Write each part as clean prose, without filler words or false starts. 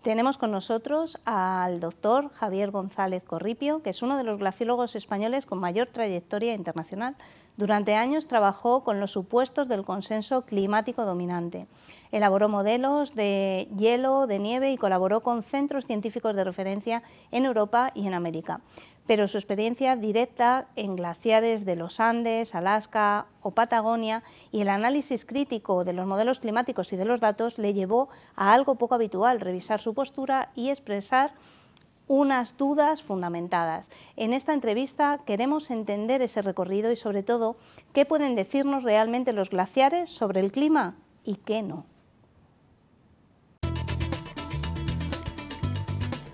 Tenemos con nosotros al doctor Javier González Corripio, que es uno de los glaciólogos españoles con mayor trayectoria internacional. Durante años trabajó con los supuestos del consenso climático dominante. Elaboró modelos de hielo, de nieve y colaboró con centros científicos de referencia en Europa y en América. Pero su experiencia directa en glaciares de los Andes, Alaska o Patagonia y el análisis crítico de los modelos climáticos y de los datos le llevó a algo poco habitual: revisar su postura y expresar unas dudas fundamentadas. En esta entrevista queremos entender ese recorrido y, sobre todo, qué pueden decirnos realmente los glaciares sobre el clima y qué no.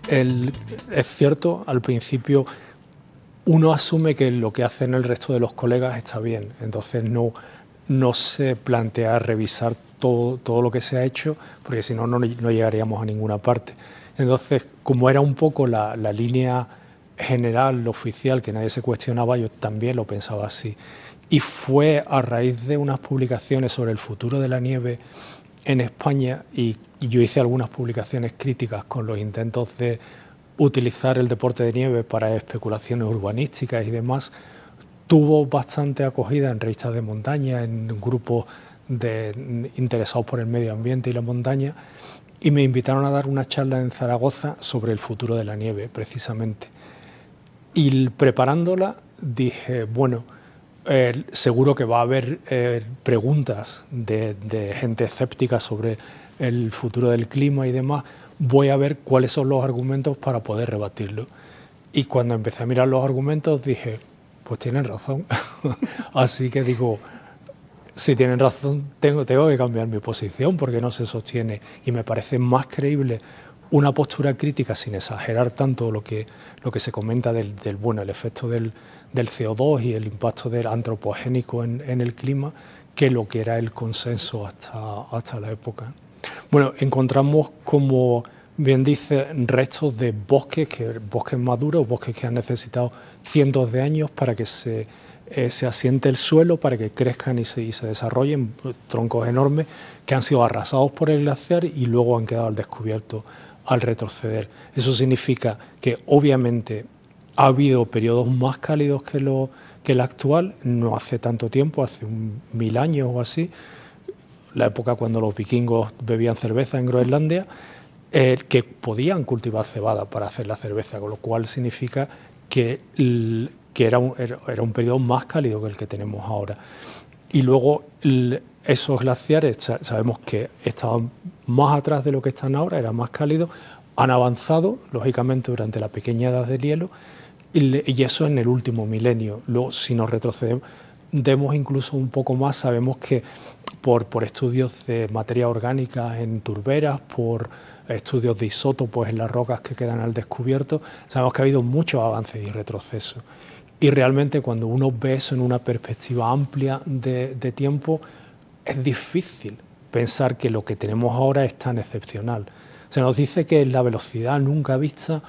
Es cierto, al principio uno asume que lo que hacen el resto de los colegas está bien, entonces no se plantea revisar todo lo que se ha hecho, porque si no, no llegaríamos a ninguna parte. Entonces, como era un poco la línea general, oficial, que nadie se cuestionaba, yo también lo pensaba así. Y fue a raíz de unas publicaciones sobre el futuro de la nieve en España, y yo hice algunas publicaciones críticas con los intentos de utilizar el deporte de nieve para especulaciones urbanísticas y demás. Tuvo bastante acogida en revistas de montaña, en grupos interesados por el medio ambiente y la montaña, y me invitaron a dar una charla en Zaragoza sobre el futuro de la nieve, precisamente. Y preparándola dije, bueno, seguro que va a haber preguntas de gente escéptica sobre el futuro del clima y demás. Voy a ver cuáles son los argumentos para poder rebatirlo. Y cuando empecé a mirar los argumentos dije, pues tienen razón. Así que digo, si tienen razón, tengo que cambiar mi posición, porque no se sostiene. Y me parece más creíble una postura crítica, sin exagerar tanto lo que se comenta del el efecto del CO2 y el impacto del antropogénico en el clima, que lo que era el consenso hasta la época. Bueno, encontramos, como bien dice, restos de bosques maduros, bosques que han necesitado cientos de años para que se asiente el suelo, para que crezcan y se desarrollen, troncos enormes que han sido arrasados por el glaciar y luego han quedado al descubierto al retroceder. Eso significa que obviamente ha habido periodos más cálidos que el actual, no hace tanto tiempo, hace 1000 años o así, la época cuando los vikingos bebían cerveza en Groenlandia, que podían cultivar cebada para hacer la cerveza, con lo cual significa que era un periodo más cálido que el que tenemos ahora. Y luego esos glaciares sabemos que estaban más atrás de lo que están ahora, eran más cálidos, han avanzado, lógicamente, durante la pequeña edad del hielo, y eso en el último milenio. Luego, si nos retrocedemos incluso un poco más, sabemos que por estudios de materia orgánica en turberas, por estudios de isótopos en las rocas que quedan al descubierto, sabemos que ha habido muchos avances y retrocesos. Y realmente, cuando uno ve eso en una perspectiva amplia de tiempo, es difícil pensar que lo que tenemos ahora es tan excepcional. Se nos dice que la velocidad nunca vista,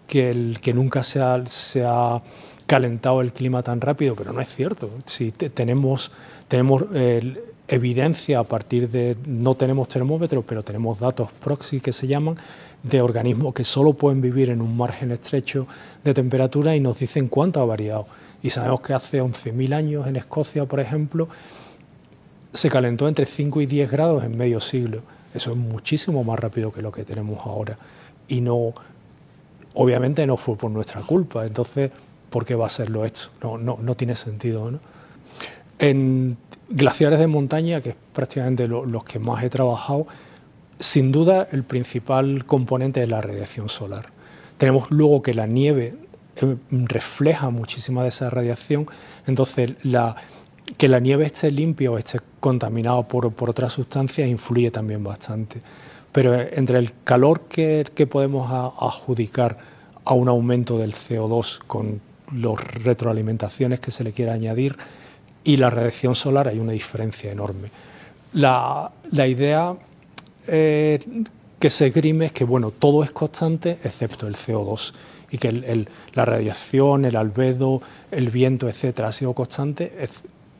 que nunca se ha calentado el clima tan rápido, pero no es cierto. Si tenemos evidencia a partir de, no tenemos termómetros, pero tenemos datos proxy que se llaman, de organismos que solo pueden vivir en un margen estrecho de temperatura, y nos dicen cuánto ha variado. Y sabemos que hace 11.000 años en Escocia, por ejemplo, se calentó entre 5 y 10 grados en medio siglo. Eso es muchísimo más rápido que lo que tenemos ahora. Y obviamente no fue por nuestra culpa. Entonces, ¿por qué va a serlo esto? No tiene sentido, ¿no? En glaciares de montaña, que es prácticamente los que más he trabajado, sin duda el principal componente es la radiación solar. Tenemos luego que la nieve refleja muchísima de esa radiación, entonces que la nieve esté limpia o esté contaminada por otras sustancias influye también bastante. Pero entre el calor que podemos adjudicar a un aumento del CO2 con las retroalimentaciones que se le quiera añadir y la radiación solar, hay una diferencia enorme. La idea que se esgrime es que, bueno, todo es constante excepto el CO2, y que la radiación, el albedo, el viento, etcétera, ha sido constante,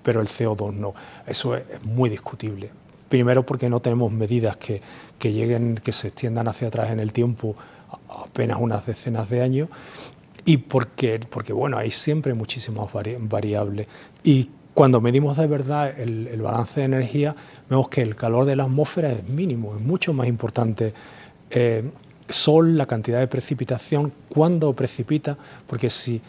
pero el CO2 no. Eso es muy discutible. Primero porque no tenemos medidas que lleguen, que se extiendan hacia atrás en el tiempo apenas unas decenas de años, y porque bueno, hay siempre muchísimas variables. Y cuando medimos de verdad el balance de energía, vemos que el calor de la atmósfera es mínimo, es mucho más importante Sol, la cantidad de precipitación, cuándo precipita, porque si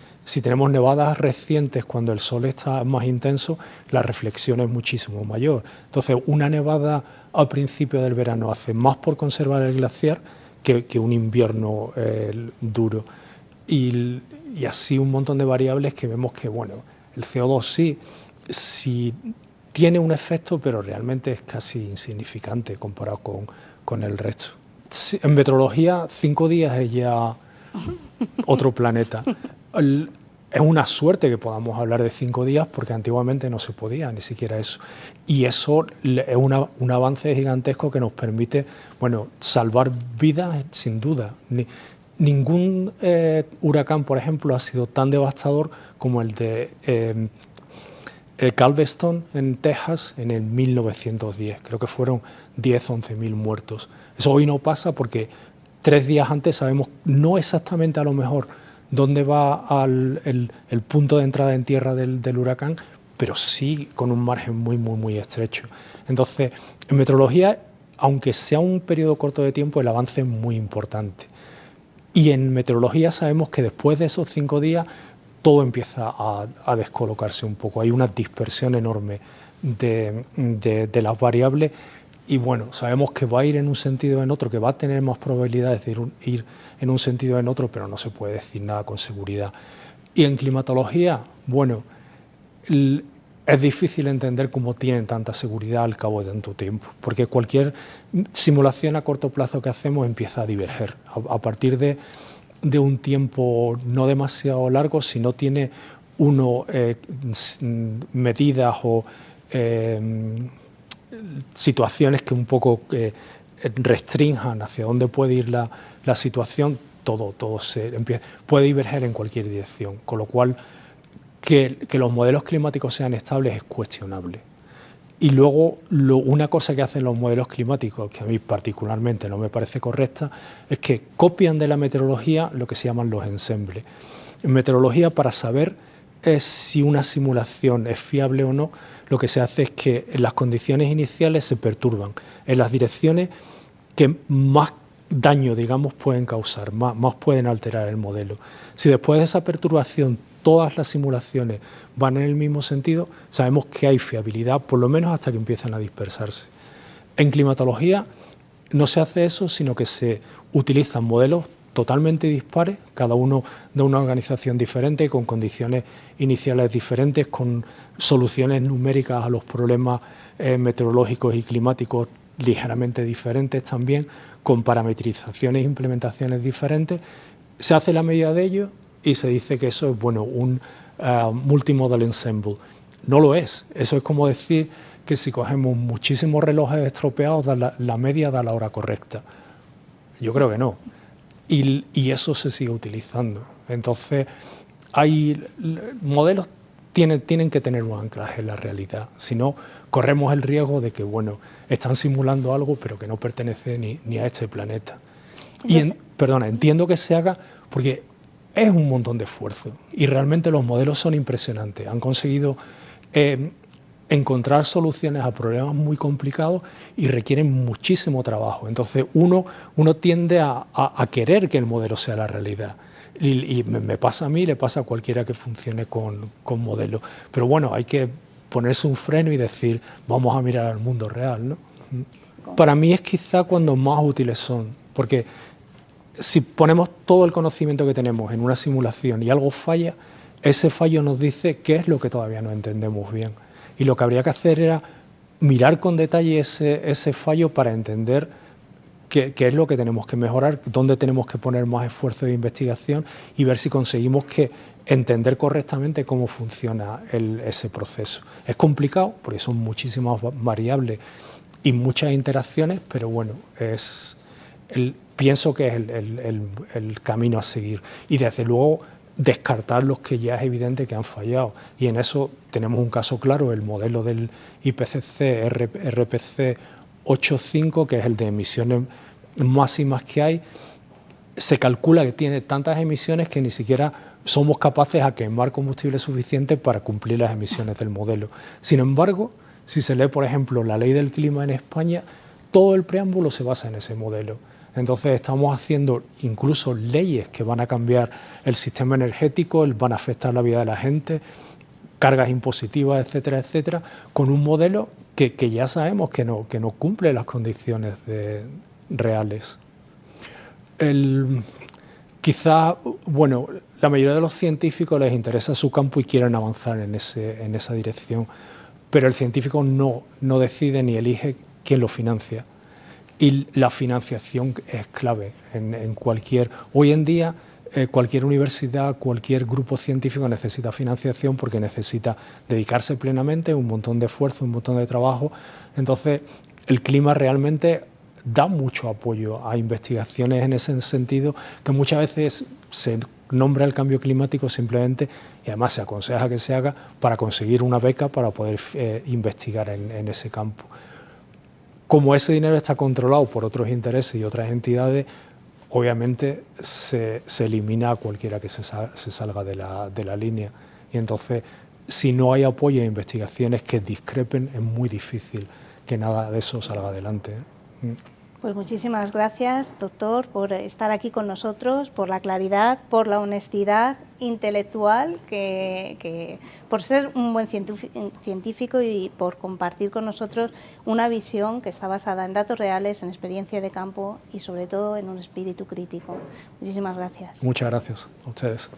tenemos nevadas recientes cuando el Sol está más intenso, la reflexión es muchísimo mayor. Entonces, una nevada al principio del verano hace más por conservar el glaciar que un invierno duro. Y así un montón de variables que vemos que, bueno, el CO2 sí tiene un efecto, pero realmente es casi insignificante comparado con el resto. Sí, en meteorología, 5 días es ya otro planeta. Es una suerte que podamos hablar de 5 días porque antiguamente no se podía, ni siquiera eso. Y eso es un avance gigantesco que nos permite, bueno, salvar vidas sin duda. Ningún huracán, por ejemplo, ha sido tan devastador como el de Galveston en Texas en el 1910. Creo que fueron 10 o 11.000 muertos. Eso hoy no pasa porque 3 días antes sabemos no exactamente a lo mejor dónde va el punto de entrada en tierra del huracán, pero sí con un margen muy estrecho. Entonces, en meteorología, aunque sea un periodo corto de tiempo, el avance es muy importante. Y en meteorología sabemos que después de esos 5 días todo empieza a descolocarse un poco. Hay una dispersión enorme de las variables y bueno, sabemos que va a ir en un sentido o en otro, que va a tener más probabilidades de ir en un sentido o en otro, pero no se puede decir nada con seguridad. Y en climatología, bueno, es difícil entender cómo tienen tanta seguridad al cabo de tanto tiempo, porque cualquier simulación a corto plazo que hacemos empieza a diverger. A partir de un tiempo no demasiado largo, si no tiene uno medidas o situaciones que un poco restrinjan hacia dónde puede ir la situación, todo puede diverger en cualquier dirección, con lo cual que los modelos climáticos sean estables es cuestionable. Y luego, una cosa que hacen los modelos climáticos, que a mí particularmente no me parece correcta, es que copian de la meteorología lo que se llaman los ensembles. En meteorología, para saber si una simulación es fiable o no, lo que se hace es que las condiciones iniciales se perturban en las direcciones que más daño, digamos, pueden causar, más pueden alterar el modelo. Si después de esa perturbación todas las simulaciones van en el mismo sentido, sabemos que hay fiabilidad, por lo menos hasta que empiezan a dispersarse. En climatología no se hace eso, sino que se utilizan modelos totalmente dispares, cada uno de una organización diferente, con condiciones iniciales diferentes, con soluciones numéricas a los problemas meteorológicos y climáticos ligeramente diferentes también, con parametrizaciones e implementaciones diferentes. Se hace la medida de ello y se dice que eso es, bueno, un multimodal ensemble. No lo es. Eso es como decir que si cogemos muchísimos relojes estropeados, la media da la hora correcta. Yo creo que no. Y eso se sigue utilizando. Entonces, hay modelos tienen que tener un anclaje en la realidad. Si no, corremos el riesgo de que, bueno, están simulando algo, pero que no pertenece ni a este planeta. Y entiendo que se haga porque es un montón de esfuerzo y realmente los modelos son impresionantes. Han conseguido encontrar soluciones a problemas muy complicados y requieren muchísimo trabajo. Entonces uno tiende a querer que el modelo sea la realidad. Y me pasa a mí, le pasa a cualquiera que funcione con modelos. Pero bueno, hay que ponerse un freno y decir, vamos a mirar al mundo real, ¿no? Para mí es quizá cuando más útiles son, porque si ponemos todo el conocimiento que tenemos en una simulación y algo falla, ese fallo nos dice qué es lo que todavía no entendemos bien. Y lo que habría que hacer era mirar con detalle ese fallo para entender qué es lo que tenemos que mejorar, dónde tenemos que poner más esfuerzo de investigación y ver si conseguimos entender correctamente cómo funciona ese proceso. Es complicado porque son muchísimas variables y muchas interacciones, pero bueno, pienso que es el camino a seguir. Y desde luego descartar los que ya es evidente que han fallado. Y en eso tenemos un caso claro, el modelo del IPCC RPC 8.5, que es el de emisiones máximas que hay. Se calcula que tiene tantas emisiones que ni siquiera somos capaces de quemar combustible suficiente para cumplir las emisiones del modelo. Sin embargo, si se lee, por ejemplo, la ley del clima en España, todo el preámbulo se basa en ese modelo. Entonces estamos haciendo incluso leyes que van a cambiar el sistema energético, van a afectar la vida de la gente, cargas impositivas, etcétera, etcétera, con un modelo que ya sabemos que no cumple las condiciones reales. Quizá, bueno, la mayoría de los científicos les interesa su campo y quieren avanzar en esa dirección, pero el científico no decide ni elige quién lo financia. Y la financiación es clave en cualquier... Hoy en día, cualquier universidad, cualquier grupo científico necesita financiación porque necesita dedicarse plenamente, un montón de esfuerzo, un montón de trabajo. Entonces, el clima realmente da mucho apoyo a investigaciones en ese sentido, que muchas veces se nombra el cambio climático simplemente, y además se aconseja que se haga para conseguir una beca para poder investigar en ese campo. Como ese dinero está controlado por otros intereses y otras entidades, obviamente se elimina a cualquiera que se salga de la línea. Y entonces, si no hay apoyo a investigaciones que discrepen, es muy difícil que nada de eso salga adelante. Pues muchísimas gracias, doctor, por estar aquí con nosotros, por la claridad, por la honestidad intelectual, por ser un buen científico y por compartir con nosotros una visión que está basada en datos reales, en experiencia de campo y sobre todo en un espíritu crítico. Muchísimas gracias. Muchas gracias a ustedes.